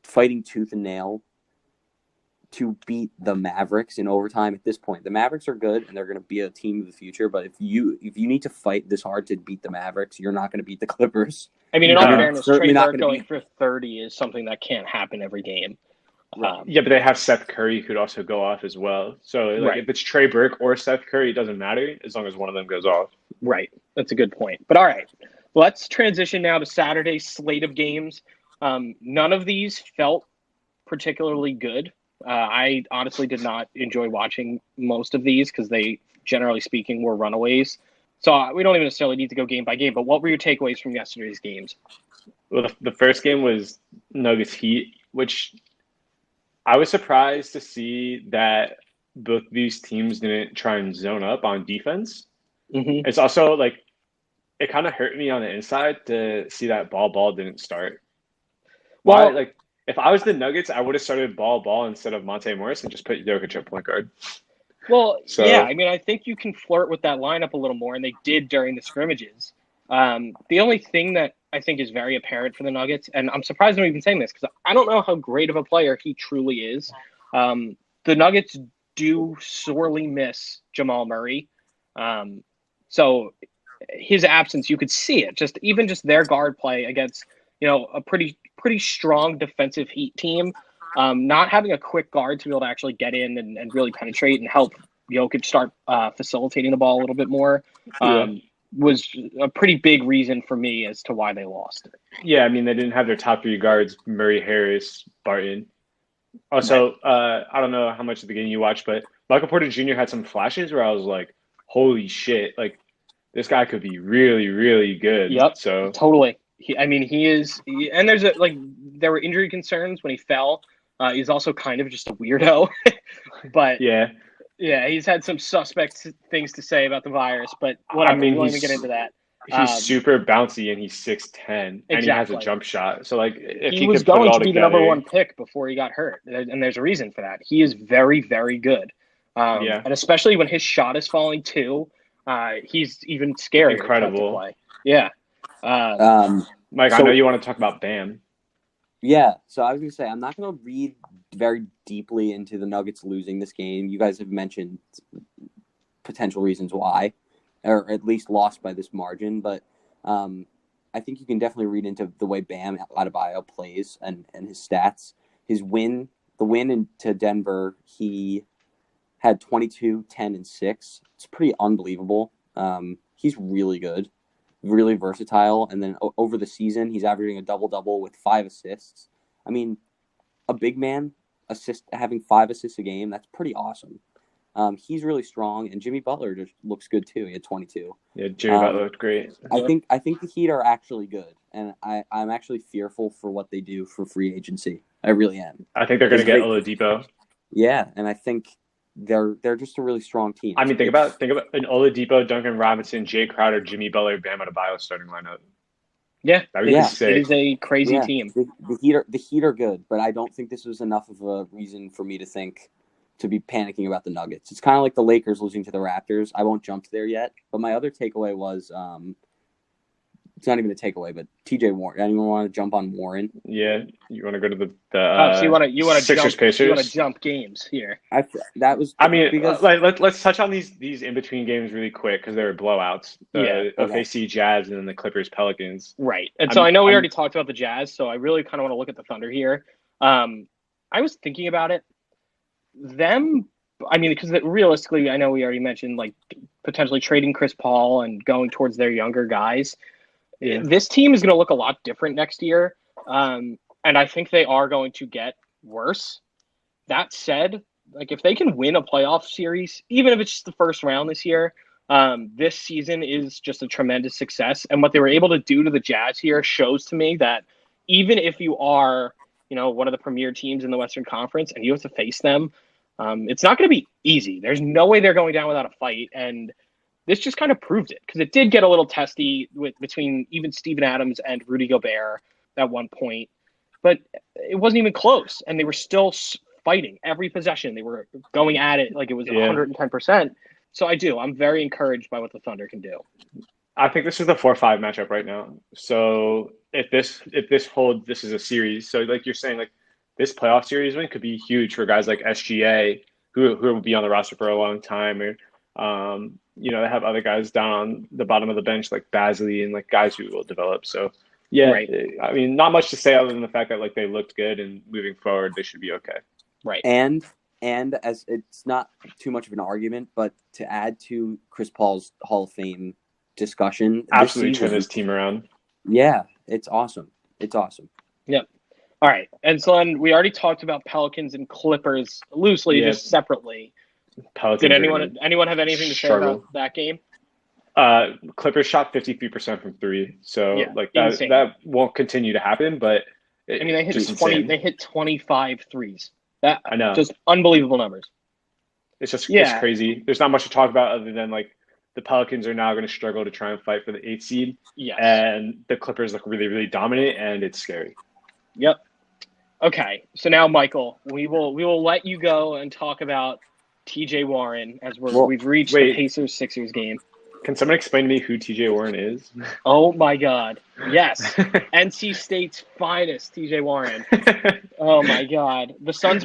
Speaker 3: fighting tooth and nail to beat the Mavericks in overtime at this point, the Mavericks are good, and they're going to be a team of the future. But if you need to fight this hard to beat the Mavericks, you're not going to beat the Clippers.
Speaker 1: I mean, in all fairness, Trey Burke going for 30 is something that can't happen every game.
Speaker 2: But they have Seth Curry who could also go off as well. So if it's Trey Burke or Seth Curry, it doesn't matter as long as one of them goes off.
Speaker 1: Right. That's a good point. But all right, let's transition now to Saturday's slate of games. None of these felt particularly good. I honestly did not enjoy watching most of these because they, generally speaking, were runaways. So we don't even necessarily need to go game by game. But what were your takeaways from yesterday's games?
Speaker 2: Well, the first game was Nuggets Heat, which I was surprised to see that both these teams didn't try and zone up on defense.
Speaker 1: Hmm.
Speaker 2: It's also like it kind of hurt me on the inside to see that ball didn't start. Why?
Speaker 1: Well,
Speaker 2: Like, if I was the Nuggets, I would have started ball instead of Monte Morris and just put Jokic at point guard.
Speaker 1: yeah.
Speaker 2: So
Speaker 1: I mean, I think you can flirt with that lineup a little more, and they did during the scrimmages. The only thing that I think is very apparent for the Nuggets, and I'm surprised I'm even saying this because I don't know how great of a player he truly is. The Nuggets do sorely miss Jamal Murray. Um, so his absence, you could see it. Just their guard play against a pretty strong defensive Heat team. Not having a quick guard to be able to actually get in and really penetrate and help Jokic start facilitating the ball a little bit more
Speaker 2: yeah,
Speaker 1: was a pretty big reason for me as to why they lost.
Speaker 2: yeah. I mean, they didn't have their top three guards: Murray, Harris, Barton.
Speaker 1: Right.
Speaker 2: Also, I don't know how much of the game you watched, but Michael Porter Jr. had some flashes where I was like, "Holy shit! Like this guy could be really, really good."
Speaker 1: Yep.
Speaker 2: So
Speaker 1: Totally. He is, and there were injury concerns when he fell. He's also kind of just a weirdo, but
Speaker 2: yeah,
Speaker 1: yeah, he's had some suspect things to say about the virus. But
Speaker 2: I
Speaker 1: whatever, we
Speaker 2: mean,
Speaker 1: won't even get into that.
Speaker 2: he's
Speaker 1: Um,
Speaker 2: super bouncy and he's 6'10" and he has a
Speaker 1: exactly.
Speaker 2: jump shot. So like, if
Speaker 1: He
Speaker 2: he
Speaker 1: was
Speaker 2: could put it
Speaker 1: going
Speaker 2: all
Speaker 1: to be the number
Speaker 2: together,
Speaker 1: one pick before he got hurt, and there's a reason for that. He is very, very good,
Speaker 2: yeah,
Speaker 1: and especially when his shot is falling too, he's even scarier to
Speaker 2: incredible.
Speaker 1: play. Yeah. Um,
Speaker 3: Um,
Speaker 2: Mike, I know
Speaker 3: so
Speaker 2: you want to talk about Bam.
Speaker 3: yeah, so I was gonna say I'm not gonna read very deeply into the Nuggets losing this game. You guys have mentioned potential reasons why, or at least lost by this margin, but I think you can definitely read into the way Bam Adebayo plays and his stats. The win into Denver, he had 22, 10, and 6. It's pretty unbelievable. He's really good, really versatile. And then over the season, he's averaging a double-double with 5 assists. I mean, a big man having 5 assists a game, that's pretty awesome. He's really strong, and Jimmy Butler just looks good too. He had 22.
Speaker 2: Yeah, Jimmy Butler
Speaker 3: Um,
Speaker 2: looked great.
Speaker 3: I think the Heat are actually good, and I'm actually fearful for what they do for free agency. I really am.
Speaker 2: I think they're going to
Speaker 3: Because
Speaker 2: get Oladipo.
Speaker 3: yeah, and I think they're just a really strong team.
Speaker 2: I mean, think about an Oladipo, Duncan Robinson, Jay Crowder, Jimmy Butler, Bam Adebayo starting lineup.
Speaker 1: yeah,
Speaker 2: That would be
Speaker 3: Yeah,
Speaker 1: it
Speaker 2: sick.
Speaker 1: is a crazy
Speaker 3: yeah.
Speaker 1: team.
Speaker 3: The Heat are good, but I don't think this was enough of a reason for me to be panicking about the Nuggets. It's kind of like the Lakers losing to the Raptors. I won't jump there yet, but my other takeaway was it's not even a takeaway, but TJ Warren. Anyone want to jump on Warren?
Speaker 2: Yeah, you want to go to
Speaker 1: Oh, so you want to
Speaker 2: Sixers
Speaker 1: jump
Speaker 2: Pacers?
Speaker 1: games here.
Speaker 3: That was
Speaker 2: I mean,
Speaker 3: because
Speaker 2: let's touch on these in between games really quick because they were blowouts.
Speaker 1: Yeah.
Speaker 2: The
Speaker 3: okay.
Speaker 2: OKC Jazz and then the Clippers Pelicans.
Speaker 1: Right. And so I know we
Speaker 2: I'm
Speaker 1: already talked about the Jazz, so I really kind of want to look at the Thunder here. I was thinking about it. I mean, because realistically, I know we already mentioned like potentially trading Chris Paul and going towards their younger guys.
Speaker 2: yeah.
Speaker 1: This team is going to look a lot different next year. And I think they are going to get worse. That said, like if they can win a playoff series, even if it's just the first round this year, this season is just a tremendous success. And what they were able to do to the Jazz here shows to me that even if you are, one of the premier teams in the Western Conference and you have to face them, it's not going to be easy. There's no way they're going down without a fight. And this just kind of proved it because it did get a little testy between even Steven Adams and Rudy Gobert at one point, but it wasn't even close. And they were still fighting every possession. They were going at it like it was 110%. So I'm very encouraged by what the Thunder can do.
Speaker 2: I think this is the 4-5 matchup right now. So if this holds, this is a series. So like you're saying, like this playoff series win could be huge for guys like SGA who will be on the roster for a long time, or they have other guys down on the bottom of the bench like Basley and like guys who will develop. So yeah,
Speaker 1: Right.
Speaker 2: I mean, not much to say other than the fact that like they looked good and moving forward they should be okay.
Speaker 1: Right.
Speaker 3: And as it's not too much of an argument, but to add to Chris Paul's Hall of Fame discussion,
Speaker 2: Absolutely turn this team around.
Speaker 3: Yeah, it's awesome. It's awesome.
Speaker 1: Yep. All right. And so then we already talked about Pelicans and Clippers loosely, just separately.
Speaker 2: Pelicans
Speaker 1: Did anyone have anything to say about that game?
Speaker 2: Clippers shot 53% from three, so
Speaker 1: Yeah,
Speaker 2: like
Speaker 1: insane.
Speaker 2: that won't continue to happen, but
Speaker 1: I mean, they hit
Speaker 2: just
Speaker 1: 20.
Speaker 2: insane.
Speaker 1: They hit 25 threes. That
Speaker 2: I know.
Speaker 1: just unbelievable numbers.
Speaker 2: It's
Speaker 1: Yeah.
Speaker 2: crazy. There's not much to talk about other than like the Pelicans are now going to struggle to try and fight for the eighth seed,
Speaker 1: Yes.
Speaker 2: and the Clippers look really, really dominant, and it's scary.
Speaker 1: Yep. Okay. So now, Michael, we will let you go and talk about T.J. Warren as
Speaker 3: Well,
Speaker 1: we've reached the
Speaker 2: Wait,
Speaker 1: Pacers Sixers game.
Speaker 2: can someone explain to me who TJ Warren is?
Speaker 1: Oh my God. Yes. NC State's finest, T.J. Warren. Oh my God. The Suns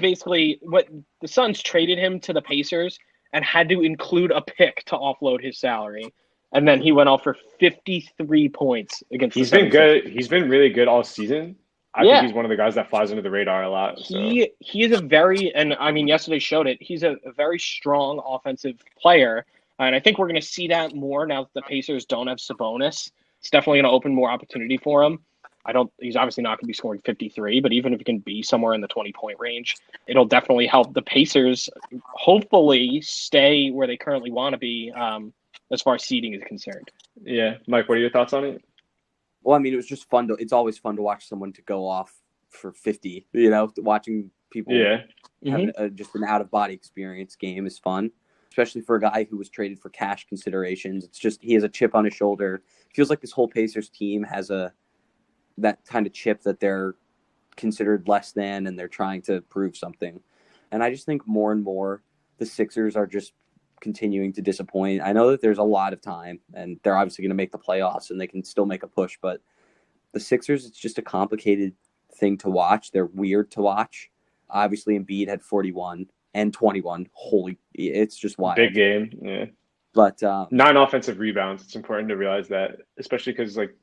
Speaker 1: traded him to the Pacers and had to include a pick to offload his salary. And then he went off for 53 points against the
Speaker 2: He's been
Speaker 1: 76ers.
Speaker 2: good. He's been really good all season. I think
Speaker 1: Yeah.
Speaker 2: he's one of the guys that flies under the radar a lot. So
Speaker 1: He is a very, and I mean yesterday showed it. He's a very strong offensive player, and I think we're going to see that more now that the Pacers don't have Sabonis. It's definitely going to open more opportunity for him. I don't. He's obviously not going to be scoring 53, but even if he can be somewhere in the 20-point range, it'll definitely help the Pacers hopefully stay where they currently want to be as far as seeding is concerned.
Speaker 2: yeah, Mike, what are your thoughts on it?
Speaker 3: Well, I mean, it was just fun. It's always fun to watch someone to go off for 50. Watching people
Speaker 2: Yeah,
Speaker 3: have just an out of body experience game is fun, especially for a guy who was traded for cash considerations. It's just he has a chip on his shoulder. It feels like this whole Pacers team has that kind of chip that they're considered less than, and they're trying to prove something. And I just think more and more the Sixers are just continuing to disappoint. I know that there's a lot of time, and they're obviously going to make the playoffs, and they can still make a push. But the Sixers, it's just a complicated thing to watch. They're weird to watch. Obviously, Embiid had 41 and 21. It's just wild.
Speaker 2: big game. Yeah,
Speaker 3: But
Speaker 2: 9 offensive rebounds. It's important to realize that, especially because like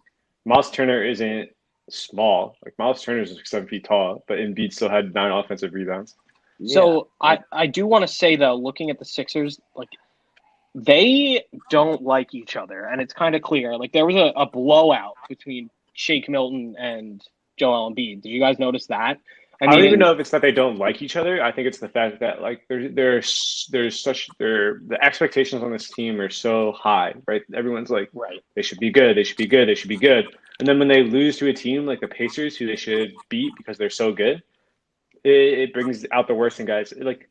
Speaker 2: Miles Turner isn't small. Like Miles Turner is like 7 feet tall, but Embiid still had 9 offensive rebounds.
Speaker 1: So I do want to say though, looking at the Sixers, like they don't like each other, and it's kind of clear. Like there was a blowout between Shake Milton and Joel Embiid. Did you guys notice that? I
Speaker 2: I don't even
Speaker 1: mean,
Speaker 2: know if it's that they don't like each other. I think it's the fact that like the expectations on this team are so high, right? Everyone's like
Speaker 1: right.
Speaker 2: they should be good, they should be good, they should be good. And then when they lose to a team like the Pacers, who they should beat because they're so good, it brings out the worst in guys. Like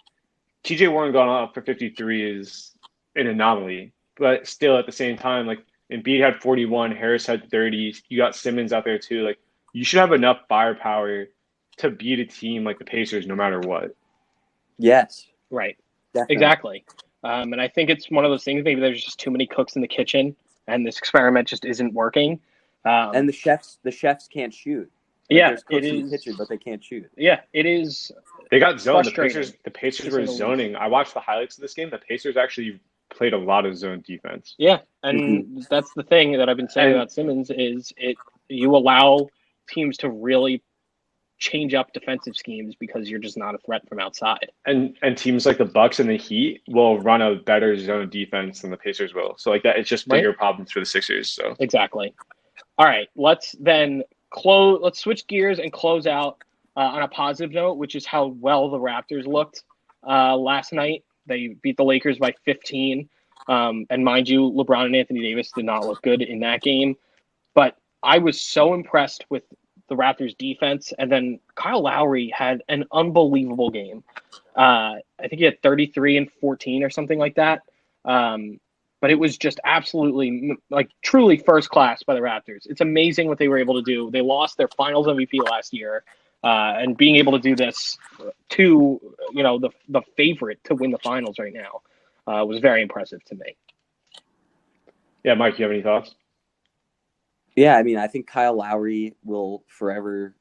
Speaker 2: TJ Warren going off for 53 is an anomaly, but still at the same time, like Embiid had 41, Harris had 30. You got Simmons out there too. Like you should have enough firepower to beat a team like the Pacers no matter what.
Speaker 3: yes,
Speaker 1: Right.
Speaker 3: definitely.
Speaker 1: Exactly. And I think it's one of those things. Maybe there's just too many cooks in the kitchen, and this experiment just isn't working.
Speaker 3: And the chefs can't shoot. Like,
Speaker 1: Yeah,
Speaker 3: there's
Speaker 1: it
Speaker 3: cooks in the
Speaker 1: is.
Speaker 3: kitchen, but they can't shoot.
Speaker 1: Yeah, it is
Speaker 2: They got zoned.
Speaker 1: frustrating.
Speaker 2: The Pacers
Speaker 1: To say
Speaker 2: were
Speaker 1: the least.
Speaker 2: zoning. I watched the highlights of this game. The Pacers actually played a lot of zone defense.
Speaker 1: Yeah, and that's the thing that I've been saying
Speaker 2: And
Speaker 1: about Simmons is you allow teams to really change up defensive schemes because you're just not a threat from outside.
Speaker 2: and teams like the Bucks and the Heat will run a better zone defense than the Pacers will. So like that, it's just
Speaker 1: Right?
Speaker 2: bigger problems for the Sixers. So
Speaker 1: Exactly. All right, let's then close. Let's switch gears and close out on a positive note, which is how well the Raptors looked last night. They beat the Lakers by 15, and mind you, LeBron and Anthony Davis did not look good in that game. But I was so impressed with the Raptors' defense, and then Kyle Lowry had an unbelievable game. I think he had 33 and 14 or something like that. But it was just absolutely, like, truly first class by the Raptors. It's amazing what they were able to do. They lost their Finals MVP last year, and being able to do this to, the favorite to win the Finals right now was very impressive to me.
Speaker 2: yeah, Mike, you have any thoughts?
Speaker 3: Yeah, I mean, I think Kyle Lowry will forever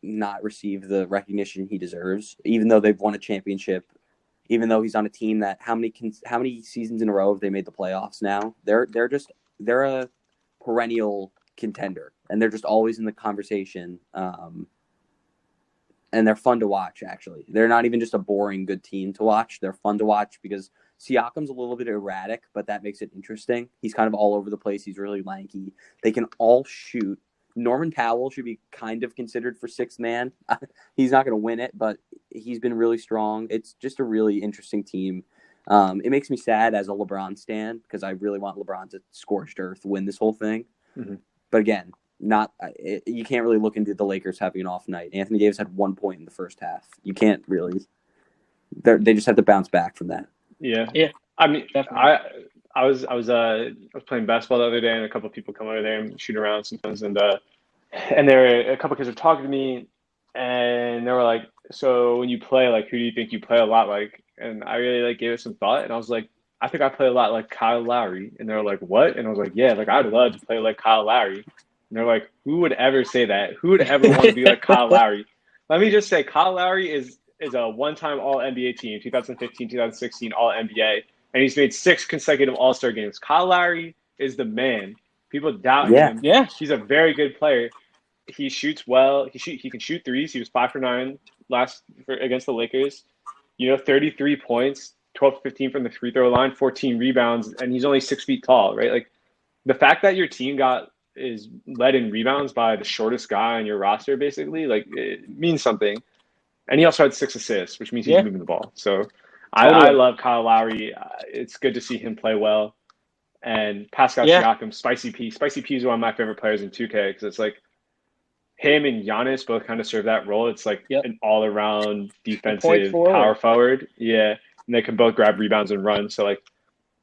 Speaker 3: not receive the recognition he deserves, even though they've won a championship. Even though he's on a team that how many seasons in a row have they made the playoffs now? They're a perennial contender, and they're just always in the conversation. And they're fun to watch. Actually, they're not even just a boring good team to watch. They're fun to watch because Siakam's a little bit erratic, but that makes it interesting. He's kind of all over the place. He's really lanky. They can all shoot. Norman Powell should be kind of considered for sixth man. He's not going to win it, but he's been really strong. It's just a really interesting team. It makes me sad as a LeBron stan because I really want LeBron to scorched earth win this whole thing.
Speaker 2: Mm-hmm.
Speaker 3: But again, you can't really look into the Lakers having an off night. Anthony Davis had 1 point in the first half. You can't really. They just have to bounce back from that.
Speaker 2: Yeah.
Speaker 1: I mean, definitely.
Speaker 2: I was playing basketball the other day, and a couple of people come over there and shoot around sometimes, and there a couple of kids were talking to me, and they were like, "So when you play, like, who do you think you play a lot like?" And I really like gave it some thought, and I was like, "I think I play a lot like Kyle Lowry." And they were like, "What?" And I was like, "Yeah, like I'd love to play like Kyle Lowry." And they're like, "Who would ever say that? Who would ever want to be like Kyle Lowry?" Let me just say, Kyle Lowry is a one-time All-NBA team, 2015, 2016 All-NBA. And he's made 6 consecutive All-Star games. Kyle Lowry is the man. People doubt him.
Speaker 1: Yeah.
Speaker 2: He's a very good player. He shoots well. He can shoot threes. He was 5 for 9 against the Lakers. 33 points, 12 to 15 from the free throw line, 14 rebounds, and he's only 6 feet tall, right? Like the fact that your team is led in rebounds by the shortest guy on your roster, basically, like it means something. And he also had 6 assists, which means he's moving the ball. So I love Kyle Lowry. It's good to see him play well. And Pascal Siakam, Spicy P. Spicy P is one of my favorite players in 2K because it's like him and Giannis both kind of serve that role. It's like an all-around defensive power forward. Yeah, and they can both grab rebounds and run. So, like,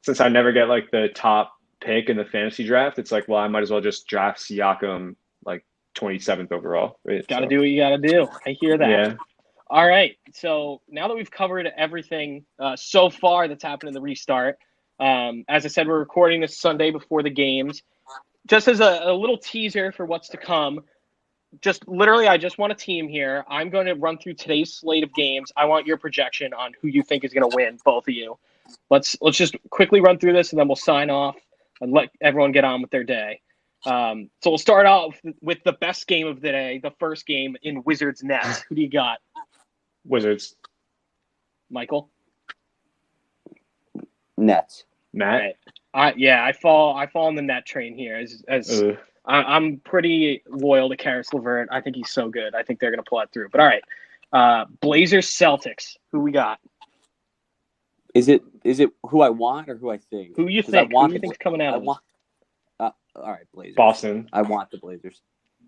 Speaker 2: since I never get, like, the top pick in the fantasy draft, it's like, well, I might as well just draft Siakam, like, 27th overall. Right?
Speaker 1: Got to do what you got to do. I hear that.
Speaker 2: Yeah.
Speaker 1: All right, so now that we've covered everything so far that's happened in the restart, as I said, we're recording this Sunday before the games. Just as a little teaser for what's to come, I just want a team here. I'm going to run through today's slate of games. I want your projection on who you think is going to win, both of you. Let's just quickly run through this, and then we'll sign off and let everyone get on with their day. So we'll start off with the best game of the day, the first game in Wizards Nets. Who do you got?
Speaker 2: Wizards.
Speaker 1: Michael?
Speaker 3: Nets.
Speaker 2: Matt?
Speaker 1: Right. I fall on the net train here. I'm pretty loyal to Karis LeVert. I think he's so good. I think they're going to pull that through. But all right, Blazers Celtics. Who we got?
Speaker 3: Is it who I want or who I think?
Speaker 1: Who you think? Who you think's coming out?
Speaker 3: All right, Blazers.
Speaker 2: Boston.
Speaker 3: I want the Blazers.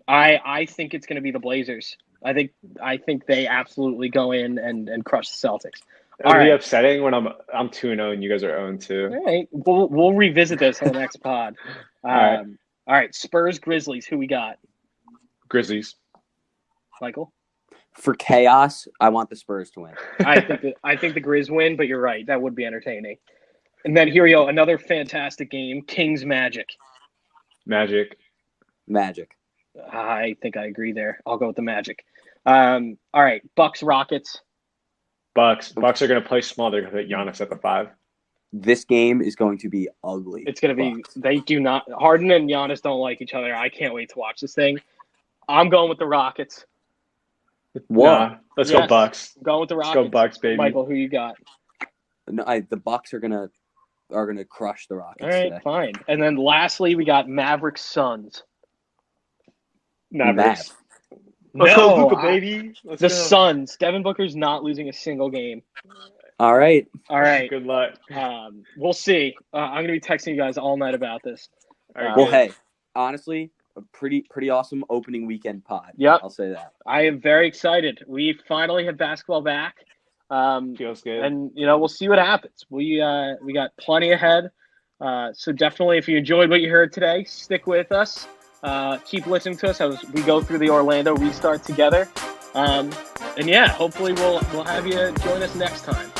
Speaker 1: I think it's going to be the Blazers. I think they absolutely go in and crush the Celtics.
Speaker 2: It'll be upsetting when I'm 2-0 and you guys are 0-2.
Speaker 1: All right, we'll revisit this on the next pod. All right, Spurs Grizzlies. Who we got?
Speaker 2: Grizzlies.
Speaker 1: Michael.
Speaker 3: For chaos, I want the Spurs to win.
Speaker 1: I think the Grizz win, but you're right. That would be entertaining. And then here we go, another fantastic game. Kings Magic.
Speaker 2: Magic.
Speaker 1: I think I agree there. I'll go with the Magic. All right, Bucks Rockets.
Speaker 2: Bucks are going to play small. They're going to put Giannis at the 5.
Speaker 3: This game is going to be ugly.
Speaker 1: It's going to be – they do not – Harden and Giannis don't like each other. I can't wait to watch this thing. I'm going with the Rockets.
Speaker 3: What?
Speaker 2: Nah, let's go Bucks.
Speaker 1: I'm going with the Rockets.
Speaker 2: Let's go Bucks, baby.
Speaker 1: Michael, who you got?
Speaker 3: No, the Bucks are gonna crush the Rockets.
Speaker 1: All right,
Speaker 3: today.
Speaker 1: Fine. And then lastly, we got Mavericks Suns.
Speaker 2: Mavericks.
Speaker 1: Let's
Speaker 2: go, Booker, baby.
Speaker 1: The Suns. Devin Booker's not losing a single game.
Speaker 3: All right.
Speaker 2: Good luck.
Speaker 1: We'll see. I'm gonna be texting you guys all night about this.
Speaker 3: Hey, honestly, a pretty awesome opening weekend pod.
Speaker 1: Yep.
Speaker 3: I'll say that.
Speaker 1: I am very excited. We finally have basketball back.
Speaker 2: Feels good.
Speaker 1: And we'll see what happens. We got plenty ahead. So definitely, if you enjoyed what you heard today, stick with us. Keep listening to us as we go through the Orlando restart together. And hopefully we'll have you join us next time.